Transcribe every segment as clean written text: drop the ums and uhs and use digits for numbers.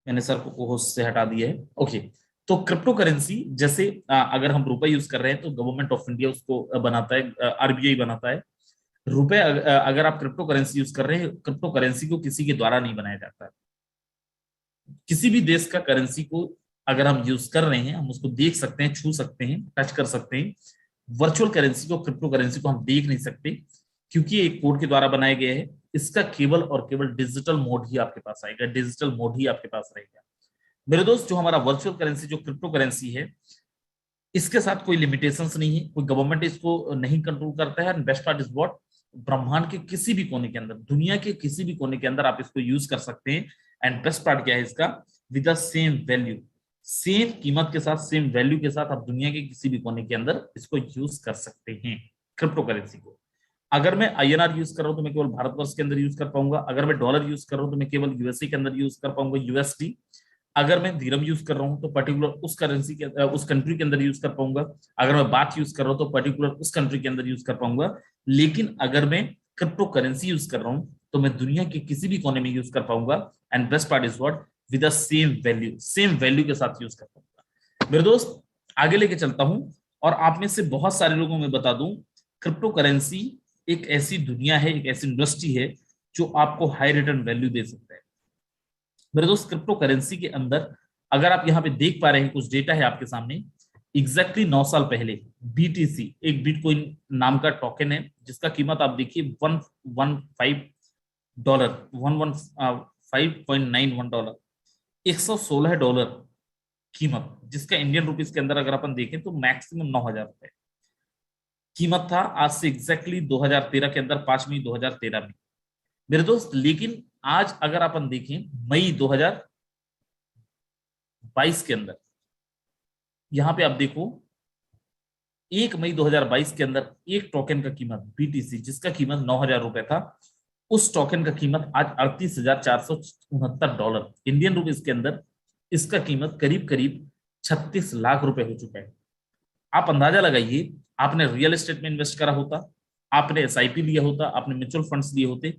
मैंने सर को होस्ट से हटा दिया है। ओके, तो क्रिप्टो करेंसी जैसे अगर हम रुपए यूज कर रहे हैं तो गवर्नमेंट ऑफ इंडिया उसको बनाता है, आरबीआई बनाता है। रुपए अगर आप क्रिप्टो करेंसी यूज कर रहे हैं, क्रिप्टो करेंसी को किसी के द्वारा नहीं बनाया जाता है। किसी भी देश का करेंसी को अगर हम यूज कर रहे हैं, हम उसको देख सकते हैं, छू सकते हैं, टच कर सकते हैं। वर्चुअल करेंसी को, क्रिप्टो करेंसी को हम देख नहीं सकते, क्योंकि ये एक कोड के द्वारा बनाया गया है। इसका केवल और केवल डिजिटल मोड ही आपके पास आएगा, डिजिटल मोड ही आपके पास रहेगा। मेरे दोस्त, जो हमारा वर्चुअल करेंसी, जो क्रिप्टो करेंसी है, इसके साथ कोई लिमिटेशंस नहीं है, कोई गवर्नमेंट इसको नहीं कंट्रोल करता है। बेस्ट पार्ट इज व्हाट, ब्रह्मांड के किसी भी कोने के अंदर, दुनिया के किसी भी कोने के अंदर आप इसको यूज कर सकते हैं। एंड बेस्ट पार्ट क्या है इसका, with the same value, same कीमत के साथ, सेम वैल्यू के साथ आप दुनिया के किसी भी कोने के अंदर इसको यूज कर सकते हैं, क्रिप्टो करेंसी को। अगर मैं आईएनआर यूज कर रहा हूं तो मैं केवल भारतवर्ष के अंदर यूज कर पाऊंगा। अगर मैं डॉलर यूज कर रहा हूं तो मैं केवल यूएसए के अंदर यूज कर पाऊंगा, यूएसडी। अगर मैं दिरहम यूज कर रहा हूं तो पर्टिकुलर उस करेंसी के, उस कंट्री के अंदर यूज कर पाऊंगा। अगर मैं बात यूज कर रहा हूं तो पर्टिकुलर उस कंट्री के अंदर यूज कर पाऊंगा। लेकिन अगर मैं क्रिप्टो करेंसी यूज कर रहा हूं तो मैं दुनिया के किसी भी कोने में यूज कर पाऊंगा। And best part is what, with the same value, same value के साथ यूज कर पाऊंगा। मेरे दोस्त, आगे लेके चलता हूं और आप में से बहुत सारे लोगों में बता दूं, क्रिप्टो करेंसी एक ऐसी दुनिया है, एक ऐसी इंडस्ट्री है जो आपको हाई रिटर्न वैल्यू दे सकता है। मेरे दोस्त, क्रिप्टो करेंसी के अंदर अगर आप यहाँ पे देख पा रहे हैं, कुछ डेटा है आपके सामने। एग्जैक्टली 9 साल पहले बीटीसी, एक बिटकॉइन नाम का टोकन है, जिसका कीमत आप देखिए 115 डॉलर, 115.91 डॉलर, $116 कीमत, जिसका इंडियन रुपीज के अंदर अगर अपन देखें तो मैक्सिमम 9,000 रुपए कीमत था। आज से एग्जैक्टली 2013 के अंदर, 5 मई 2013 में। मेरे दोस्त, लेकिन आज अगर अपन देखें मई 2022 के अंदर, यहां पे आप देखो 1 मई 2022 के अंदर एक टोकन का कीमत बीटीसी, जिसका कीमत 9,000 रुपए था, उस टोकन का कीमत आज 38,469 डॉलर इंडियन रुपीज के अंदर, इसका कीमत करीब करीब 36 लाख रुपए हो चुका है। आप अंदाजा लगाइए, आपने रियल एस्टेट में इन्वेस्ट करा होता, आपने एसआईपी लिया होता, आपने म्यूचुअल फंड्स लिए होते,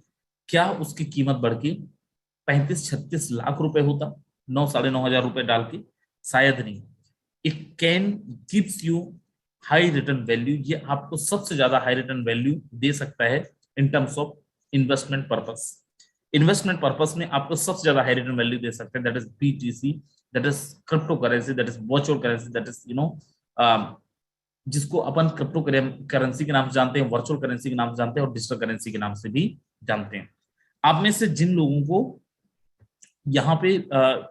क्या उसकी कीमत बढ़ के 35-36 लाख रुपए होता, 9-9,500 रुपए डाल के? शायद नहीं। It can gives you high return value, ये आपको सबसे ज्यादा हाई रिटर्न वैल्यू दे सकता है in terms of investment purpose. Investment purpose में आपको सबसे ज्यादा हाई रिटर्न वैल्यू दे सकते हैं, that is BTC, that is crypto currency, that is virtual currency, that is जिसको अपन क्रिप्टो करेंसी के नाम से जानते हैं, वर्चुअल करेंसी के नाम से जानते हैं, और डिजिटल करेंसी के नाम से भी जानते हैं। आप में से जिन लोगों को यहाँ पे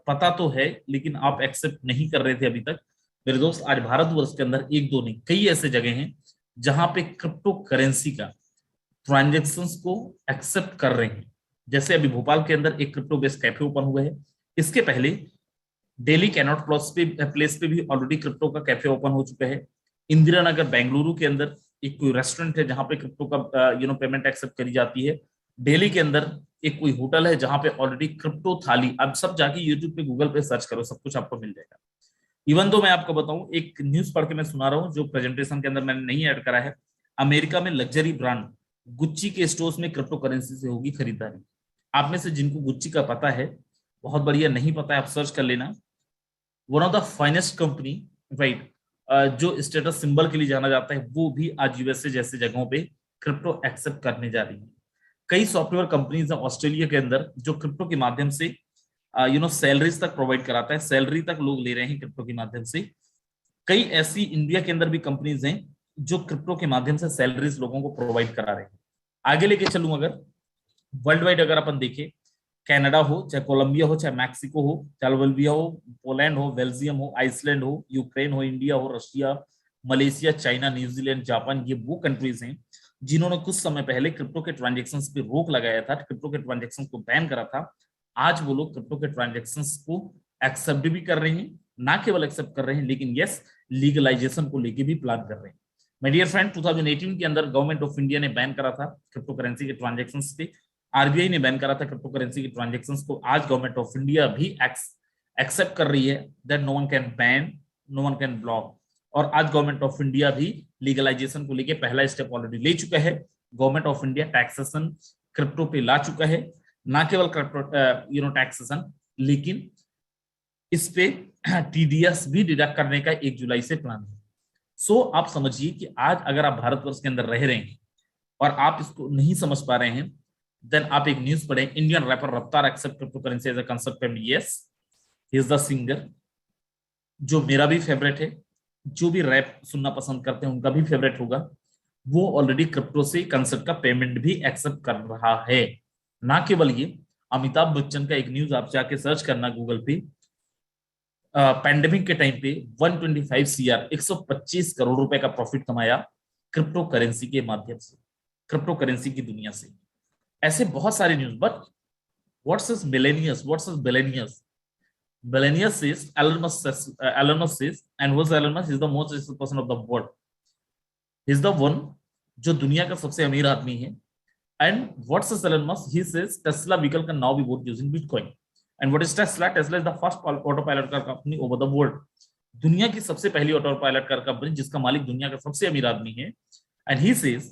पता तो है लेकिन आप एक्सेप्ट नहीं कर रहे थे अभी तक, मेरे दोस्त, आज भारतवर्ष के अंदर एक दो नहीं, कई ऐसे जगह हैं जहां पे क्रिप्टो करेंसी का ट्रांजेक्शन्स को एक्सेप्ट कर रहे हैं। जैसे अभी भोपाल के अंदर एक क्रिप्टो बेस्ड कैफे ओपन हुआ है। इसके पहले दिल्ली कैनॉट प्लेस पे भी ऑलरेडी क्रिप्टो का कैफे ओपन हो चुका है। इंदिरा नगर बेंगलुरु के अंदर एक कोई रेस्टोरेंट है जहां पे क्रिप्टो का पेमेंट एक्सेप्ट करी जाती है। दिल्ली के अंदर एक कोई होटल है जहां पे ऑलरेडी क्रिप्टो थाली, अब सब जाके यूट्यूब पे, गूगल पे सर्च करो, सब कुछ आपको मिल जाएगा। इवन तो मैं आपको बताऊं, एक न्यूज पढ़ के मैं सुना रहा हूँ जो प्रेजेंटेशन के अंदर मैंने नहीं ऐड करा है। अमेरिका में लग्जरी ब्रांड गुच्ची के स्टोर्स में क्रिप्टो करेंसी से होगी खरीदारी। आप में से जिनको गुच्ची का पता है, बहुत बढ़िया, नहीं पता है आप सर्च कर लेना। One of the finest company, right, जो स्टेटस सिंबल के लिए जाना जाता है, वो भी आज यूएसए जैसे जगहों पे क्रिप्टो एक्सेप्ट करने जा रही है। कई सॉफ्टवेयर कंपनीज हैं ऑस्ट्रेलिया के अंदर जो क्रिप्टो के माध्यम से सैलरीज तक प्रोवाइड कराता है, सैलरी तक लोग ले रहे हैं क्रिप्टो के माध्यम से। कई ऐसी इंडिया के अंदर भी कंपनीज हैं जो क्रिप्टो के माध्यम से सैलरीज लोगों को प्रोवाइड करा रहे हैं। आगे लेके चलूं, अगर वर्ल्ड वाइड अगर अपन देखें, कनाडा हो, चाहे कोलंबिया हो, चाहे मैक्सिको हो, चाहे बोल्विया हो, पोलैंड हो, बेल्जियम हो, आइसलैंड हो, यूक्रेन हो, इंडिया हो, Russia, Malaysia, China, New Zealand, Japan, ये वो कंट्रीज हैं जिन्होंने कुछ समय पहले क्रिप्टो के ट्रांजेक्शन्स पे रोक लगाया था, क्रिप्टो के ट्रांजेक्शन्स को बैन करा था। आज वो लोग क्रिप्टो के ट्रांजेक्शन्स को एक्सेप्ट भी कर रहे हैं, ना केवल एक्सेप्ट कर रहे हैं, लेकिन यस, लीगलाइजेशन को लेके भी प्लान कर रहे हैं। माय डियर फ्रेंड, 2018 के अंदर गवर्नमेंट ऑफ इंडिया ने बैन करा था क्रिप्टो करेंसी के ट्रांजेक्शन्स पे, आरबीआई ने बैन करा था क्रिप्टो करेंसी की ट्रांजेक्शन्स को। आज गवर्नमेंट ऑफ इंडिया भी एक्सेप्ट कर रही है that no one can ban, no one can block. और आज गवर्नमेंट ऑफ इंडिया भी लीगलाइजेशन को लेके पहला स्टेप ऑलरेडी ले चुका है। Government of India taxation crypto पे ला चुका है, ना केवल क्रिप्टो टैक्सेशन, लेकिन इस पे टीडीएस भी डिडक्ट करने का 1 जुलाई से प्लान है। सो आप समझिए कि आज अगर आप भारतवर्ष के अंदर रह रहे हैं और आप इसको नहीं समझ पा रहे हैं, देन आप एक न्यूज पढ़ें, Indian rapper Raftaar accept crypto currency as a concept payment. Yes, he is the singer, जो मेरा भी फेवरेट है, जो भी रैप सुनना पसंद करते हैं उनका भी फेवरेट होगा। वो ऑलरेडी क्रिप्टो से कंसेप्ट का पेमेंट भी एक्सेप्ट कर रहा है। ना केवल ये, अमिताभ बच्चन का एक न्यूज आप जाके सर्च करना गूगल पे, पैंडेमिक के टाइम पे 125 सीआर 125 करोड़ रुपए का प्रॉफिट कमाया क्रिप्टो करेंसी के माध्यम से, क्रिप्टो करेंसी की दुनिया से। ऐसे बहुत सारे news. But what's is millionaires, what's is billionaires? Billionaires says Elon Musk says, and who's Elon Musk? He's the most richest person of the world. He's the one जो दुनिया का सबसे अमीर आदमी है। And what's this Elon Musk? He says Tesla vehicle can now be bought using Bitcoin. And what is Tesla? Tesla is the first autopilot car company over the world. दुनिया की सबसे पहली ऑटोपायलट कार कंपनी जिसका मालिक दुनिया का सबसे अमीर आदमी है। And he says,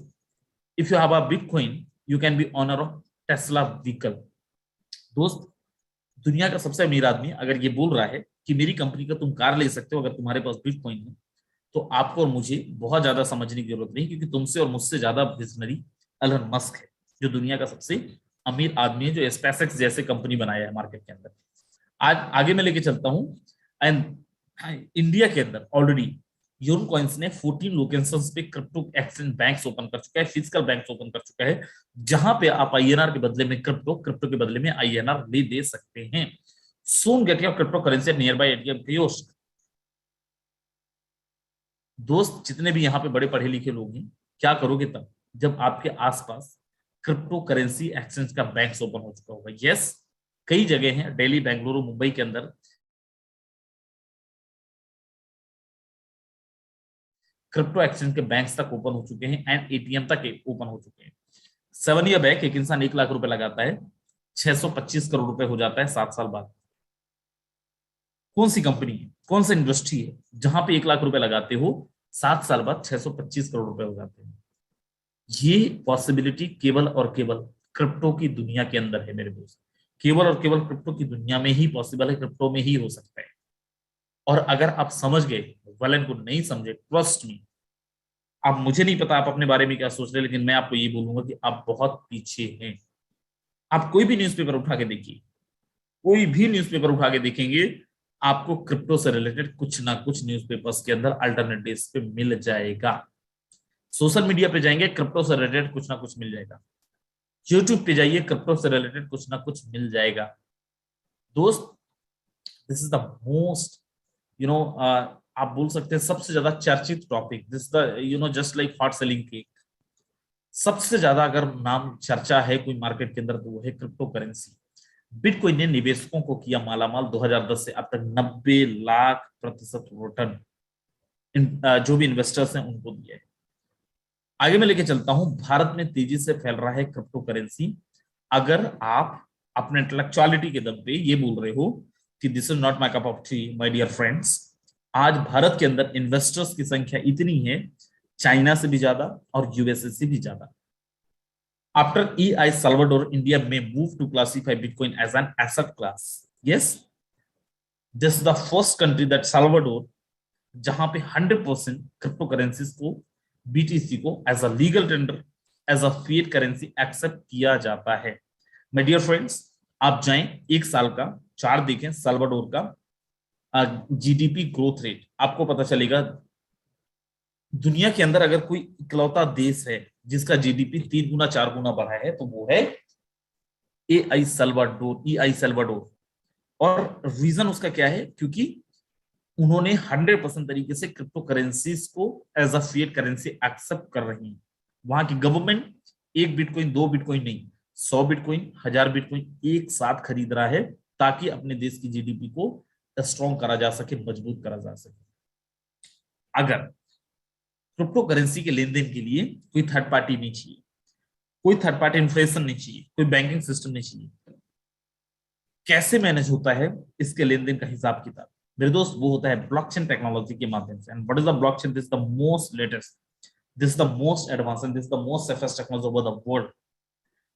if you have a Bitcoin, you can be owner of Tesla vehicle. दोस्त, दुनिया का सबसे अमीर आदमी अगर ये बोल रहा है कि मेरी कंपनी का तुम कार ले सकते हो अगर तुम्हारे पास बिटकॉइन है, तो आपको और मुझे बहुत ज्यादा समझने की जरूरत नहीं, क्योंकि तुमसे और मुझसे ज्यादा विजनरी एलन मस्क है, जो दुनिया का सबसे अमीर आदमी है, जो स्पेसएक्स जैसे कंपनी बनाया है मार्केट के अंदर। आज आगे मैं लेके चलता हूं। एंड इंडिया के अंदर ऑलरेडी यून कॉइन्स ने 14 लोकेशंस पे क्रिप्टो एक्सचेंज बैंक्स ओपन कर चुका है, फिजिकल बैंक्स ओपन कर चुका है, जहां पे आप आईएनआर के बदले में क्रिप्टो, क्रिप्टो के बदले में आईएनआर ले दे सकते हैं। सून get your crypto currency near by ATM kiosk. दोस्त, जितने भी यहाँ पे बड़े पढ़े लिखे लोग हैं, क्या करोगे तब जब आपके आसपास क्रिप्टो करेंसी एक्सचेंज का बैंक ओपन हो चुका होगा? यस, कई जगह हैं, दिल्ली, बेंगलुरु, मुंबई के अंदर क्रिप्टो एक्सचेंज के बैंक्स तक ओपन हो चुके हैं एंड एटीएम तक ओपन हो चुके हैं। 7 ईयर बैक एक इंसान 1 लाख रुपए लगाता है, 625 करोड़ रुपए हो जाता है 7 साल बाद। कौन सी कंपनी है, कौन सा इंडस्ट्री है जहां पे 1 लाख रुपए लगाते हो, 7 साल बाद 625 करोड़ रुपए हो जाते हैं? ये पॉसिबिलिटी केवल और केवल क्रिप्टो की दुनिया के अंदर है मेरे दोस्त। केवल और केवल क्रिप्टो की दुनिया में ही पॉसिबल है, क्रिप्टो में ही हो सकता है। और अगर आप समझ गए, वेल को नहीं समझे, ट्रस्ट मी, आप, मुझे नहीं पता आप अपने बारे में क्या सोच रहे हैं, लेकिन मैं आपको ये बोलूंगा कि आप बहुत पीछे हैं। आप कोई भी न्यूज़पेपर उठा के देखिए, कोई भी न्यूज़पेपर उठा के देखेंगे, आपको क्रिप्टो से रिलेटेड कुछ ना कुछ न्यूज़पेपर्स के अंदर अल्टरनेटिव्स पे मिल जाएगा। सोशल मीडिया पे जाएंगे, क्रिप्टो से रिलेटेड कुछ ना कुछ मिल जाएगा। यूट्यूब पे जाइए, क्रिप्टो से रिलेटेड कुछ ना कुछ मिल जाएगा। दोस्त, दिस इज द मोस्ट, आप बोल सकते हैं सबसे ज्यादा चर्चित topic. This the just like hot selling cake. सबसे ज्यादा अगर नाम चर्चा है कोई मार्केट के अंदर तो वो है क्रिप्टो करेंसी। बिटकॉइन ने निवेशकों को किया मालामाल। 2010 से अब तक 90 लाख% रिटर्न जो भी इन्वेस्टर्स हैं उनको दिया है। आगे मैं लेके चलता हूं, भारत में तेजी से फैल रहा है क्रिप्टो करेंसी। अगर आप अपने इंटेलेक्चुअलिटी के दम पे ये बोल रहे हो कि this is not my cup of tea my dear friends, आज भारत के अंदर इन्वेस्टर्स की संख्या इतनी है, चाइना से भी ज्यादा और यूएसए से भी ज्यादा। After El Salvador, India may move to classify Bitcoin as an asset class. Yes, this is the first country that Salvador, जहां पे 100% क्रिप्टो करेंसीज को, बीटीसी को as a legal tender, as a fiat currency accept किया जाता है। My dear friends, आप जाएं 1 साल का चार्ट देखें साल्वाडोर का जीडीपी ग्रोथ रेट, आपको पता चलेगा दुनिया के अंदर अगर कोई इकलौता देश है जिसका जीडीपी 3 गुना 4 गुना बढ़ा है तो वो है एल साल्वाडोर। और रीजन उसका क्या है? क्योंकि उन्होंने 100% तरीके से क्रिप्टो करेंसीज को as a fiat currency accept कर रही है। वहां की गवर्नमेंट 1 बिटकॉइन 2 बिटकॉइन नहीं, 100 बिटकॉइन 1000 बिटकॉइन एक साथ खरीद रहा है, ताकि अपने देश की जीडीपी को स्ट्रॉन्ग करा जा सके, मजबूत करा जा सके। अगर क्रिप्टो करेंसी के लेन देन के लिए कोई थर्ड पार्टी नहीं चाहिए, कोई थर्ड पार्टी इन्फ्लेशन नहीं चाहिए, कोई बैंकिंग सिस्टम नहीं चाहिए, कैसे मैनेज होता है इसके लेन देन का हिसाब किताब? मेरे दोस्त, वो होता है ब्लॉकचेन टेक्नोलॉजी के माध्यम से। And what is the blockchain? This is the most latest, this is the most advance and this is the most safest technology over the world,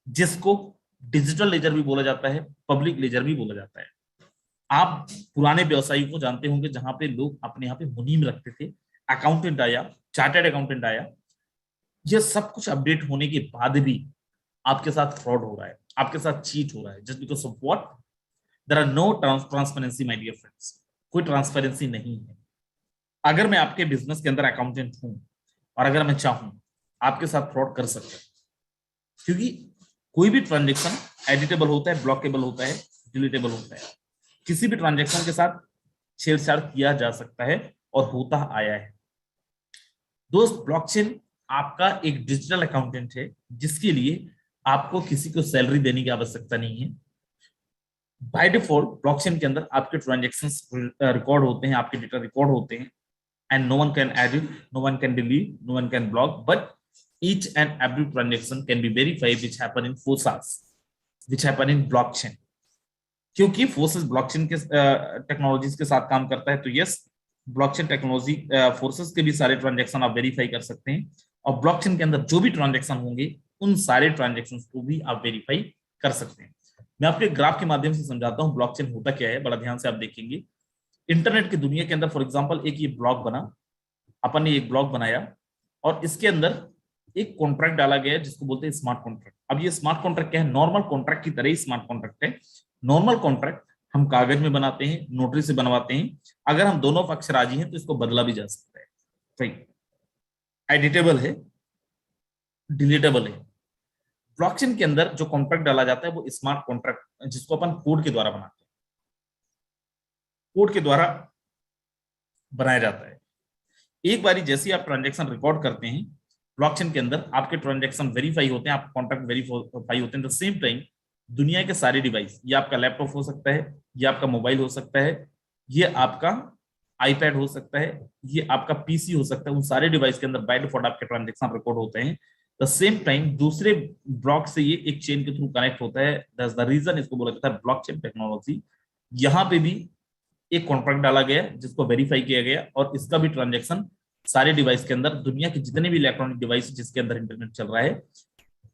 जिसको डिजिटल लेजर भी बोला जाता है, पब्लिक लेजर भी बोला जाता है। आप पुराने व्यवसायी को जानते होंगे जहां पे लोग अपने यहाँ पे मुनीम रखते थे, अकाउंटेंट आया, चार्टर्ड अकाउंटेंट आया। ये सब कुछ अपडेट होने के बाद भी आपके साथ फ्रॉड हो रहा है, आपके साथ चीट हो रहा है, just because of what, there are no transparency my dear friends. कोई ट्रांसपेरेंसी नहीं है। अगर मैं आपके बिजनेस के अंदर अकाउंटेंट हूं और अगर मैं चाहूं, आपके साथ फ्रॉड कर सकता हूं, क्योंकि कोई भी ट्रांजेक्शन एडिटेबल होता है, ब्लॉकेबल होता है, डिलीटेबल होता है। किसी भी ट्रांजेक्शन के साथ छेड़छाड़ किया जा सकता है और होता आया है। दोस्त, ब्लॉकचेन आपका एक डिजिटल अकाउंटेंट है, जिसके लिए आपको किसी को सैलरी देने की आवश्यकता नहीं है। बाय डिफॉल्ट ब्लॉकचेन के अंदर आपके ट्रांजेक्शंस रिकॉर्ड होते हैं, आपके डेटा रिकॉर्ड होते हैं, and no one can edit, no one can delete, no one can block, but each and every transaction can be verified which happen in FOSAs, which happen in blockchain। क्योंकि forces blockchain के technologies के साथ काम करता है, तो yes, blockchain technology forces के भी सारे ट्रांजेक्शन आप वेरीफाई कर सकते हैं, और ब्लॉकचेन के अंदर जो भी ट्रांजेक्शन होंगे उन सारे ट्रांजेक्शन को भी आप वेरीफाई कर सकते हैं। मैं आपको एक ग्राफ के माध्यम से समझाता हूँ ब्लॉकचेन होता क्या है, बड़ा ध्यान से आप देखेंगे। इंटरनेट की दुनिया के अंदर फॉर एग्जांपल एक ये ब्लॉग बना, अपन ने एक ब्लॉग बनाया और इसके अंदर एक कॉन्ट्रैक्ट डाला गया जिसको बोलते हैं स्मार्ट कॉन्ट्रैक्ट। अब ये स्मार्ट कॉन्ट्रैक्ट क्या है? नॉर्मल कॉन्ट्रैक्ट की तरह ही स्मार्ट कॉन्ट्रैक्ट है। नॉर्मल कॉन्ट्रैक्ट हम कागज में बनाते हैं, नोटरी से बनवाते हैं। अगर हम दोनों पक्ष राजी हैं तो इसको बदला भी जा सकता है, राइट, एडिटेबल है, डिलीटेबल है। ब्लॉकचेन के अंदर जो कॉन्ट्रैक्ट डाला जाता है वो स्मार्ट कॉन्ट्रैक्ट, जिसको अपन कोड के द्वारा बनाते हैं, कोड के द्वारा बनाया जाता है। एक बारी जैसे आप ट्रांजैक्शन रिकॉर्ड करते हैं ब्लॉकचेन के अंदर, आपके ट्रांजैक्शन वेरीफाई होते हैं, आपके कॉन्ट्रैक्ट वेरीफाई होते हैं। द सेम टाइम दुनिया के सारे डिवाइस, ये आपका लैपटॉप हो सकता है, ये आपका मोबाइल हो सकता है, ये आपका आईपैड हो सकता है, ये आपका पीसी हो सकता है, उन सारे डिवाइस के अंदर बाय डिफॉल्ट आपके ट्रांजैक्शन रिकॉर्ड होते हैं। द सेम टाइम दूसरे ब्लॉक से ये एक चेन के थ्रू कनेक्ट होता है। दैट्स द रीजन इसको बोला जाता है ब्लॉकचेन टेक्नोलॉजी। यहाँ पे भी एक कॉन्ट्रैक्ट डाला गया जिसको वेरीफाई किया गया, और इसका भी ट्रांजैक्शन सारे डिवाइस के अंदर, दुनिया के जितने भी इलेक्ट्रॉनिक डिवाइस जिसके अंदर इंटरनेट चल रहा है,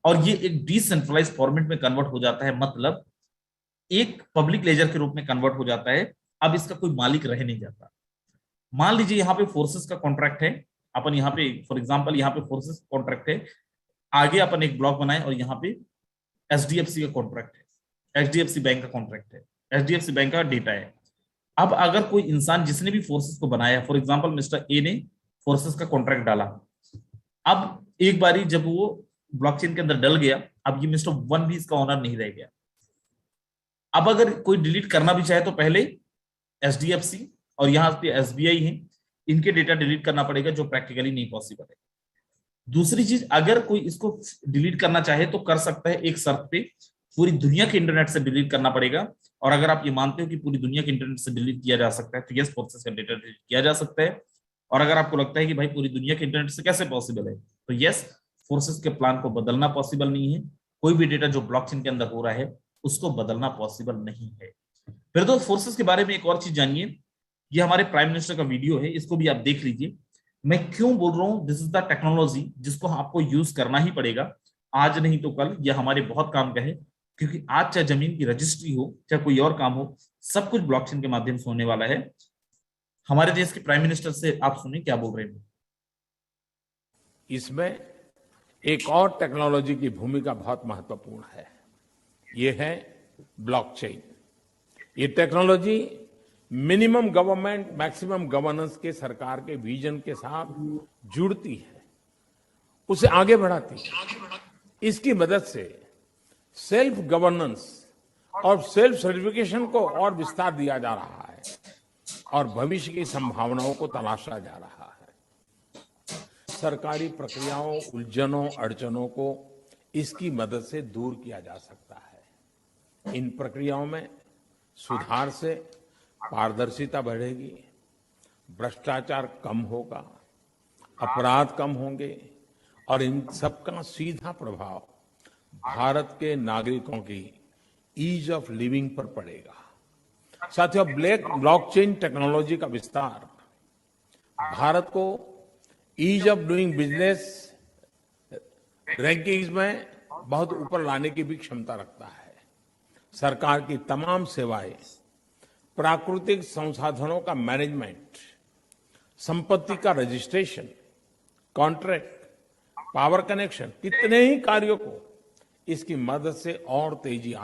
और ये एक डिसेंट्रलाइज फॉर्मेट में कन्वर्ट हो जाता है, मतलब एक पब्लिक लेजर के रूप में कन्वर्ट हो जाता है। अब इसका कोई मालिक रह नहीं जाता। मान लीजिए यहाँ पे फोर्सेस का कॉन्ट्रैक्ट है, अपन यहाँ पे फॉर एग्जांपल यहाँ पे फोर्सेस कॉन्ट्रैक्ट है, आगे अपन एक ब्लॉक बनाए और यहाँ पे एचडीएफसी का कॉन्ट्रैक्ट है, एचडीएफसी बैंक का कॉन्ट्रैक्ट है, एचडीएफसी बैंक का डेटा है। अब अगर कोई इंसान जिसने भी फोर्सेस को बनाया, फॉर एग्जांपल मिस्टर ए ने फोर्सेस का कॉन्ट्रैक्ट डाला, अब एक बारी जब वो ब्लॉकचेन के अंदर डल गया, अब ये मिस्टर वन भी इसका ऑनर नहीं रह गया। अब अगर कोई डिलीट करना भी चाहे तो पहले एचडीएफसी और यहाँ पे एसबीआई है, इनके डेटा डिलीट करना पड़ेगा, जो प्रैक्टिकली नहीं पॉसिबल है। दूसरी चीज, अगर कोई इसको डिलीट करना चाहे तो कर सकता है, एक शर्त पे, पूरी दुनिया के इंटरनेट से डिलीट करना पड़ेगा। और अगर आप ये मानते हो कि पूरी दुनिया के इंटरनेट से डिलीट किया जा सकता है तो यस, फोर्सेस का डेटा डिलीट किया जा सकता है। और अगर आपको लगता है कि भाई पूरी दुनिया के इंटरनेट से कैसे पॉसिबल है, तो यस, फोर्सेस के प्लान को बदलना पॉसिबल नहीं है। कोई भी डेटा जो ब्लॉकचेन के अंदर हो रहा है उसको बदलना पॉसिबल नहीं है। फिर तो फोर्सेस के बारे में एक और चीज जानिए, ये हमारे प्राइम मिनिस्टर का वीडियो है, इसको भी आप देख लीजिए। मैं क्यों बोल रहा हूं दिस इज द टेक्नोलॉजी जिसको आपको यूज करना ही पड़ेगा, आज नहीं तो कल, यह हमारे बहुत काम का है। क्योंकि आज चाहे जमीन की रजिस्ट्री हो, चाहे कोई और काम हो, सब कुछ ब्लॉकचेन के माध्यम से होने वाला है। हमारे देश के प्राइम मिनिस्टर से आप सुनिए क्या बोल रहे हैं। इसमें एक और टेक्नोलॉजी की भूमिका बहुत महत्वपूर्ण है, ये है ब्लॉकचेन। ये technology minimum government maximum governance के सरकार के विजन के साथ जुड़ती है, उसे आगे बढ़ाती है। इसकी मदद से सेल्फ गवर्नेंस और सेल्फ सर्टिफिकेशन को और विस्तार दिया जा रहा है और भविष्य की संभावनाओं को तलाशा जा रहा है। सरकारी प्रक्रियाओं, उलझनों, अड़चनों को इसकी मदद से दूर किया जा सकता है। इन प्रक्रियाओं में सुधार से पारदर्शिता बढ़ेगी, भ्रष्टाचार कम होगा, अपराध कम होंगे और इन सबका सीधा प्रभाव भारत के नागरिकों की ईज ऑफ लिविंग पर पड़ेगा। साथियों, ब्लॉकचेन टेक्नोलॉजी का विस्तार भारत को ease of doing business rankings में बहुत ऊपर लाने की भी क्षमता रखता है। सरकार की तमाम सेवाएं प्राकृतिक संसाधनों का मैनेजमेंट, संपत्ति का रजिस्ट्रेशन, कॉन्ट्रैक्ट, पावर कनेक्शन, कितने ही कार्यों को इसकी मदद से और तेजी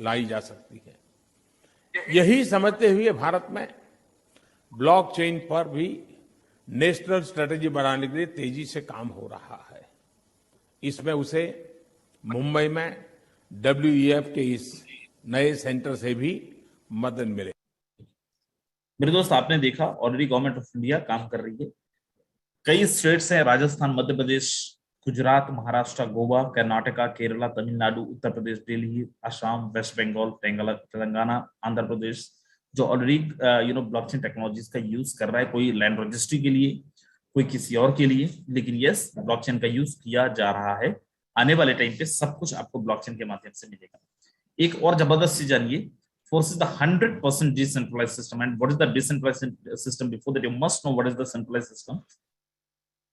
लाई जा सकती है। यही समझते हुए भारत में ब्लॉकचेन पर भी नेशनल स्ट्रेटेजी बनाने के लिए तेजी से काम हो रहा है। इसमें उसे मुंबई में WEF के इस नए सेंटर से भी मदद मिले। मेरे दोस्त, आपने देखा ऑलरेडी गवर्नमेंट ऑफ इंडिया काम कर रही है। कई स्टेट्स हैं, राजस्थान, मध्य प्रदेश, गुजरात, महाराष्ट्र, गोवा, कर्नाटका, केरला, तमिलनाडु, उत्तर प्रदेश, दिल्ली, असम, वेस्ट बंगाल, तेलंगाना, आंध्र प्रदेश, जो ऑलरेडी ब्लॉकचेन टेक्नोलॉजीज का यूज कर रहा है। कोई लैंड रजिस्ट्री के लिए, कोई किसी और के लिए, लेकिन यस, ब्लॉकचेन का यूज किया जा रहा है। आने वाले टाइम पे सब कुछ आपको ब्लॉकचेन के माध्यम से मिलेगा। एक और जबरदस्त चीज जानिए, Force is the 100% decentralized system. And what is the decentralized system? Before that, you must know what is the centralized system.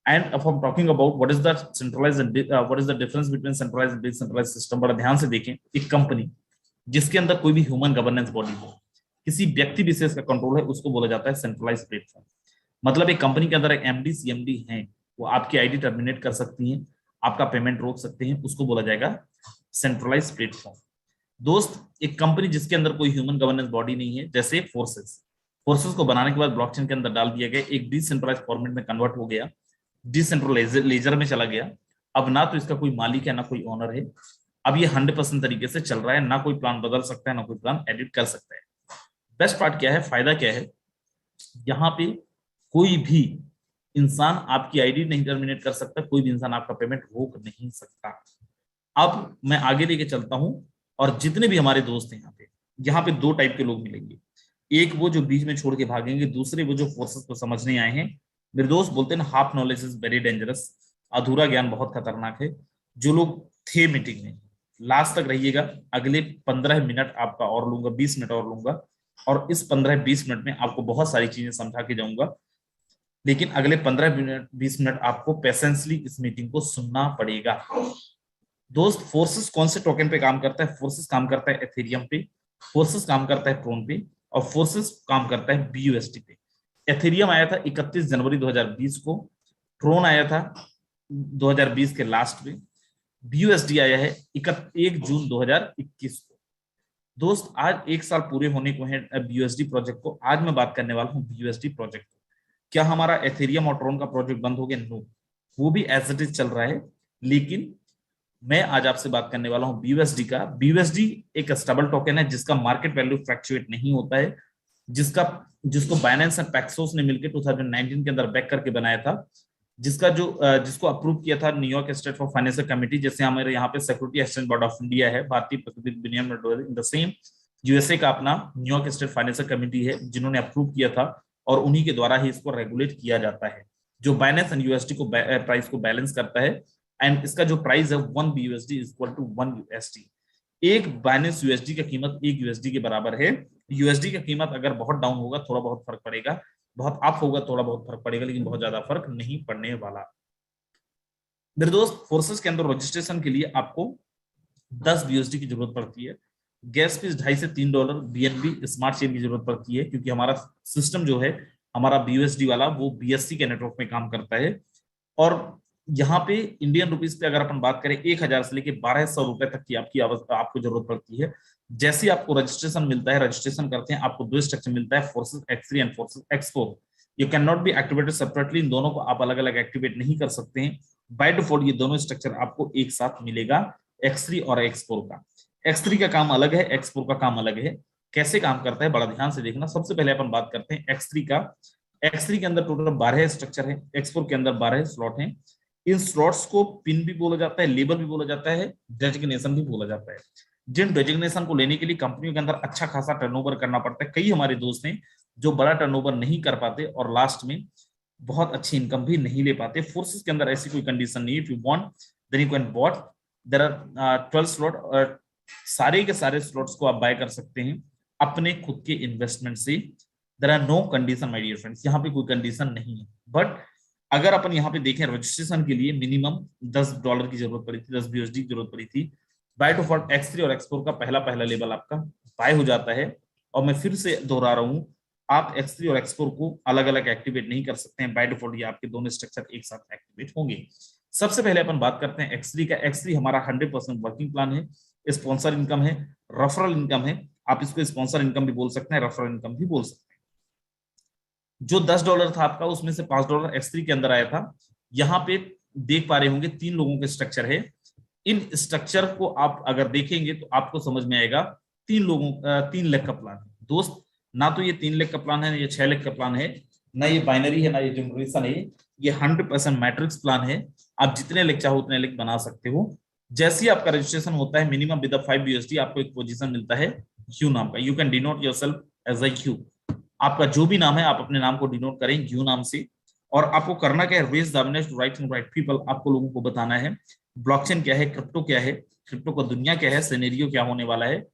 And if I'm talking about what is the centralized and what is the difference between centralized and decentralized system, बड़ा ध्यान से देखें। एक company जिसके अंदर कोई भी human governance body हो, किसी व्यक्ति विशेष का कंट्रोल है, उसको बोला जाता है सेंट्रलाइज्ड प्लेटफॉर्म। मतलब एक कंपनी के अंदर एक MD CMD है, वो आपकी ID टर्मिनेट कर सकती हैं, आपका पेमेंट रोक सकते हैं, उसको बोला जाएगा सेंट्रलाइज्ड प्लेटफॉर्म। दोस्त, एक कंपनी जिसके अंदर कोई ह्यूमन गवर्नेंस बॉडी नहीं है, जैसे फोर्सेस को बनाने के बाद ब्लॉकचेन के अंदर डाल दिया गया, एक डिसेंट्रलाइज्ड फॉर्मेट में कन्वर्ट हो गया, डिसेंट्रलाइज्ड लेजर में चला गया। अब ना तो इसका कोई मालिक है, ना कोई ओनर है। अब ये 100% तरीके से चल रहा है, ना कोई प्लान बदल सकता है, ना कोई प्लान एडिट कर सकता है। बेस्ट पार्ट क्या है, फायदा क्या है, यहाँ पे कोई भी इंसान आपकी ID नहीं टर्मिनेट कर सकता, कोई भी इंसान आपका पेमेंट रोक नहीं सकता। अब मैं आगे लेके चलता हूं, और जितने भी हमारे दोस्त हैं यहाँ पे 2 टाइप के लोग मिलेंगे। एक वो जो बीच में छोड़ के भागेंगे, दूसरे वो जो फोर्सेस को समझने आए हैं। मेरे दोस्त बोलते हैं half knowledge is very dangerous, अधूरा ज्ञान बहुत खतरनाक है। जो लोग थे मीटिंग में, लास्ट तक रहिएगा। अगले 15 मिनट आपका और लूंगा, 20 मिनट और लूंगा, और इस 15-20 मिनट में आपको बहुत सारी चीजें समझा के जाऊंगा। लेकिन अगले 15-20 मिनट आपको पेशेंसली इस मीटिंग को सुनना पड़ेगा। दोस्त, फोर्सेस कौन से टोकन पे काम करता है? फोर्सेस काम करता है एथेरियम पे, फोर्सेस काम करता है ट्रोन पे, और फोर्सेस काम करता है BUSD पे। एथेरियम आया था 31 जनवरी 2020 को, ट्रोन आया था 2020 के लास्ट में, BUSD आया है 1 जून 2021 को। दोस्त, आज 1 साल पूरे होने को है BUSD प्रोजेक्ट को। आज मैं बात करने वाला हूँ BUSD प्रोजेक्ट। क्या हमारा एथेरियम और ट्रोन का प्रोजेक्ट बंद हो गया? नो, वो भी एज इट इज चल रहा है। लेकिन मैं आज आपसे बात करने वाला हूं BUSD का। BUSD एक स्टेबल टोकन है जिसका मार्केट वैल्यू फ्लक्चुएट नहीं होता है, जिसको बाइनेंस एंड पैक्सोस ने मिलकर 2019 के अंदर बैक करके बनाया था, जिसको अप्रूव किया था New York state for financial committee. जैसे हमारे यहाँ पे security exchange board of India है, भारतीय प्रतिभूति विनिमय board, in the same USA का अपना न्यूयॉर्क स्टेट फाइनेंशियल कमिटी है, जिन्होंने अप्रूव किया था, और उन्हीं के द्वारा ही इसको रेगुलेट किया जाता है, जो बाइनेंस एंड USD को प्राइस को बैलेंस करता है। एंड इसका जो प्राइस है 1 BUSD इक्वल टू 1 USD। एक बाइनेंस USD की कीमत 1 USD के बराबर है। USD की कीमत अगर बहुत डाउन होगा, थोड़ा बहुत फर्क पड़ेगा, बहुत अप होगा, थोड़ा बहुत फर्क पड़ेगा, लेकिन बहुत ज्यादा फर्क नहीं पड़ने वाला। मेरे दोस्त, फोर्सेस के अंदर रजिस्ट्रेशन के लिए आपको 10 BUSD की जरूरत पड़ती है, गैस फीस $2.5 से $3, BNB स्मार्ट चेन की जरूरत पड़ती है, क्योंकि हमारा सिस्टम जो है, हमारा BUSD वाला, वो BSC के नेटवर्क में काम करता है। और यहाँ पे इंडियन रुपीस पे अगर अपन बात करें, 1000 से लेके 1200 रुपए तक की आपको जरूरत पड़ती है। जैसे आपको रजिस्ट्रेशन मिलता है, रजिस्ट्रेशन करते हैं, आपको 2 स्ट्रक्चर मिलता है, forces X3 and forces X4। You can not be activated separately, इन दोनों को आप अलग अलग एक्टिवेट नहीं कर सकते हैं। बाय डिफॉल्ट ये दोनों स्ट्रक्चर आपको एक साथ मिलेगा, X3 और X4 का। X3 का काम अलग है, X4 का काम अलग है। कैसे काम करता है, बड़ा ध्यान से देखना। सबसे पहले अपन बात करते हैं X3 का। X3 के अंदर टोटल 12 स्ट्रक्चर है, X4 के अंदर 12 स्लॉट हैं। इन स्लॉट्स को पिन भी बोला जाता है, लेबल भी बोला जाता है, डेजिग्नेशन भी बोला जाता है। जिन डेजिग्नेशन को लेने के लिए कंपनियों के अंदर अच्छा खासा टर्नओवर करना पड़ता है। कई हमारे दोस्त हैं जो बड़ा टर्नओवर नहीं कर पाते और लास्ट में बहुत अच्छी इनकम भी नहीं ले पाते। फोर्सेस के अंदर ऐसी कोई कंडीशन नहीं है। If you want then you can bought, there are 12 slot, और सारे के सारे स्लॉट्स को आप बाय कर सकते हैं अपने खुद के इन्वेस्टमेंट से। There are no condition my dear friends, यहाँ पे कोई कंडीशन नहीं है। बट अगर अपन यहाँ पे देखें, रजिस्ट्रेशन के लिए मिनिमम $10 की जरूरत पड़ी थी, 10 BUSD की जरूरत पड़ी थी। बाय डिफॉल्ट X3 और X4 का पहला लेवल आपका बाय हो जाता है और मैं फिर से दोहरा रहा हूं, आप X3 और X4 को अलग अलग एक्टिवेट नहीं कर सकते हैं। बाय डिफॉल्ट ये आपके दोनों स्ट्रक्चर एक साथ एक्टिवेट होंगे। सबसे पहले अपन बात करते हैं X3 का। X3 हमारा 100% वर्किंग प्लान है, स्पॉन्सर इनकम है, रेफरल इनकम है। आप इसको स्पॉन्सर इनकम भी बोल सकते हैं, रेफरल इनकम भी बोल सकते हैं। जो $10 था आपका, उसमें से $5 X3 के अंदर आया था। यहाँ पे देख पा रहे होंगे 3 लोगों के स्ट्रक्चर है। इन स्ट्रक्चर को आप अगर देखेंगे तो आपको समझ में आएगा 3 लाख का प्लान है दोस्त। ना तो ये 3 लाख का प्लान है, ना ये 6 लाख का प्लान है, ना ये बाइनरी है, ना ये जनरेशन है। ये 100% मैट्रिक्स प्लान है। आप जितने लाख चाहो उतने लाख बना सकते हो। जैसे ही आपका रजिस्ट्रेशन होता है, मिनिमम विद $5 आपको एक पोजीशन मिलता है क्यू नाम का। You can denote yourself as a Q. आपका जो भी नाम है, आप अपने नाम को डिनोट करें क्यू नाम से। और आपको करना क्या है, raise the awareness to right and right people. आपको लोगों को बताना है ब्लॉकचेन क्या है, क्रिप्टो क्या है, क्रिप्टो का दुनिया क्या है, सिनेरियो क्या होने वाला है।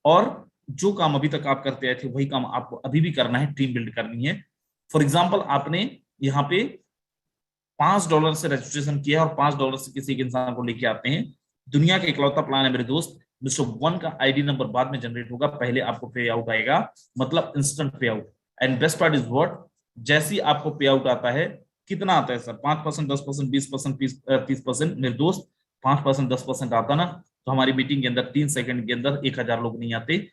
और जो काम अभी तक आप करते आए थे वही काम आपको अभी भी करना है, टीम बिल्ड करनी है। फॉर एग्जाम्पल, आपने यहाँ पे $5 से रजिस्ट्रेशन किया और $5 से किसी एक इंसान को लेके आते हैं। दुनिया का इकलौता प्लान है मेरे दोस्त। मिस्टर वन का आईडी नंबर बाद में जनरेट होगा, पहले आपको पे आउट आएगा, मतलब इंस्टेंट पे out. And best part is what, जैसे ही आपको पे आउट आता है, कितना आता है सर? 5%, 10%, 20%, 30%? मेरे दोस्त, 5%, 10% आता ना तो हमारी मीटिंग के अंदर 3 सेकंड के अंदर 1000 लोग नहीं आते।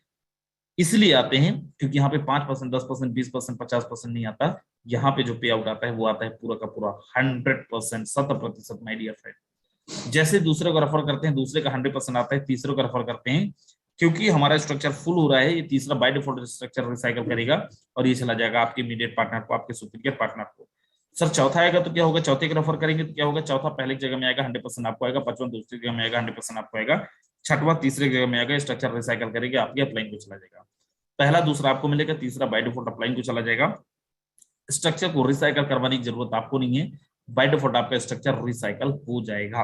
इसलिए आते हैं क्योंकि यहाँ पे 5%, 10%, 20%, 50% नहीं आता। यहाँ पे जो पे आउट आता है वो आता है पूरा का पूरा 100%, 100%, माय डियर फ्रेंड। जैसे दूसरे को रेफर करते हैं, दूसरे का 100% आता है, तीसरे को रेफर करते हैं। क्योंकि हमारा स्ट्रक्चर फुल हो रहा है, ये तीसरा बाय डिफॉल्ट स्ट्रक्चर रिसाइकल करेगा और ये चला जाएगा आपके इमीडिएट पार्टनर को, आपके सुपीरियर पार्टनर को। सर चौथा आएगा तो क्या होगा? चौथे को रेफर करेंगे तो क्या होगा? चौथा पहले की जगह में आएगा, 100% आपको आएगा। पांचवा दूसरी जगह में आएगा, 100% आपको आएगा। छठवा तीसरे जगह में आएगा, स्ट्रक्चर रिसाइकल करेंगे, आपके अपलाइन को चला जाएगा। पहला दूसरा आपको मिलेगा, तीसरा बाय डिफॉल्ट अपलाइन को चला जाएगा। स्ट्रक्चर को रिसाइकल करवाने की जरूरत आपको नहीं है, बाय डिफॉल्ट आपका स्ट्रक्चर रिसाइकल हो जाएगा।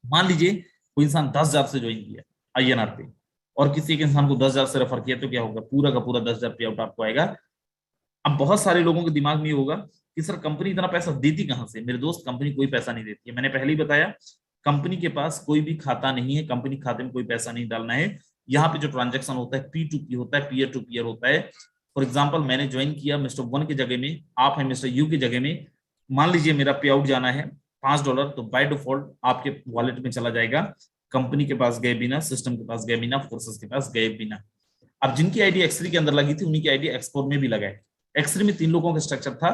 मान लीजिए कोई इंसान 10,000 से ज्वाइन किया INR पे और किसी एक इंसान को 10,000 से रेफर किया, तो क्या होगा? पूरा का पूरा 10,000 पे आउट आपको आएगा। अब बहुत सारे लोगों के दिमाग में ये होगा कि सर कंपनी इतना पैसा देती कहां से? मेरे दोस्त, कंपनी कोई पैसा नहीं देती है। मैंने पहले ही बताया, कंपनी के पास कोई भी खाता नहीं है, कंपनी खाते में कोई पैसा नहीं डालना है। यहाँ पे जो ट्रांजेक्शन होता है P2P होता है, पीयर टू पीयर होता है। फॉर एग्जाम्पल, मैंने ज्वाइन किया मिस्टर वन की जगह में, आप है मिस्टर यू की जगह में। मान लीजिए मेरा पे आउट जाना है $5, तो बाय डिफॉल्ट आपके वॉलेट में चला जाएगा, कंपनी के पास गए बिना, सिस्टम के पास गए बिना, फोर्सेस के पास गए बिना। अब जिनकी आईडी X3 के अंदर लगी थी, उन्हीं की आईडी X4 में भी लगा है। X3 में 3 लोगों का स्ट्रक्चर था,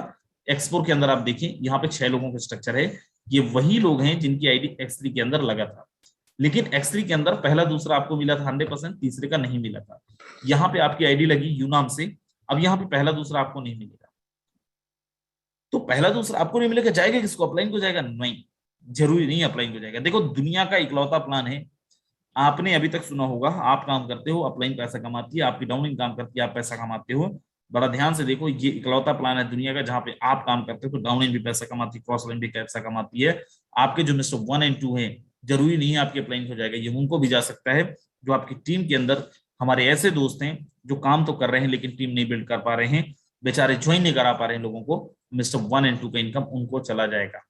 X4 के अंदर आप देखें यहाँ पे 6 लोगों का स्ट्रक्चर है। ये वही लोग हैं जिनकी आईडी X3 के अंदर लगा था। लेकिन X3 के अंदर पहला दूसरा आपको मिला था 100%, तीसरे का नहीं मिला था। यहाँ पे आपकी आईडी लगी यू नाम से, अब यहाँ पे पहला दूसरा आपको नहीं मिलेगा। तो पहला दूसरा आपको नहीं मिलेगा, जाएगा किसको? अपलाइन को जाएगा? नहीं, जरूरी नहीं अपलाइन को जाएगा। देखो, दुनिया का इकलौता प्लान है। आपने अभी तक सुना होगा, आप काम करते हो अपलाइन पैसा कमाती है, आपकी डाउनलाइन काम करती है आप पैसा कमाते हो। बड़ा ध्यान से देखो, ये इकलौता प्लान है दुनिया का जहां पे आप काम करते हो तो डाउनलाइन भी पैसा कमाती है, क्रॉस लाइन भी पैसा कमाती है। आपके जो मिस्टर 1 एंड 2 है, जरूरी नहीं है आपके अपलाइन हो जाएगा, ये उनको भी जा सकता है जो आपकी टीम के अंदर हमारे ऐसे दोस्त हैं जो काम तो कर रहे हैं लेकिन टीम नहीं बिल्ड कर पा रहे हैं, बेचारे ज्वाइन नहीं करा पा रहे हैं लोगों को। मिस्टर 1 एंड 2 का इनकम उनको चला जाएगा।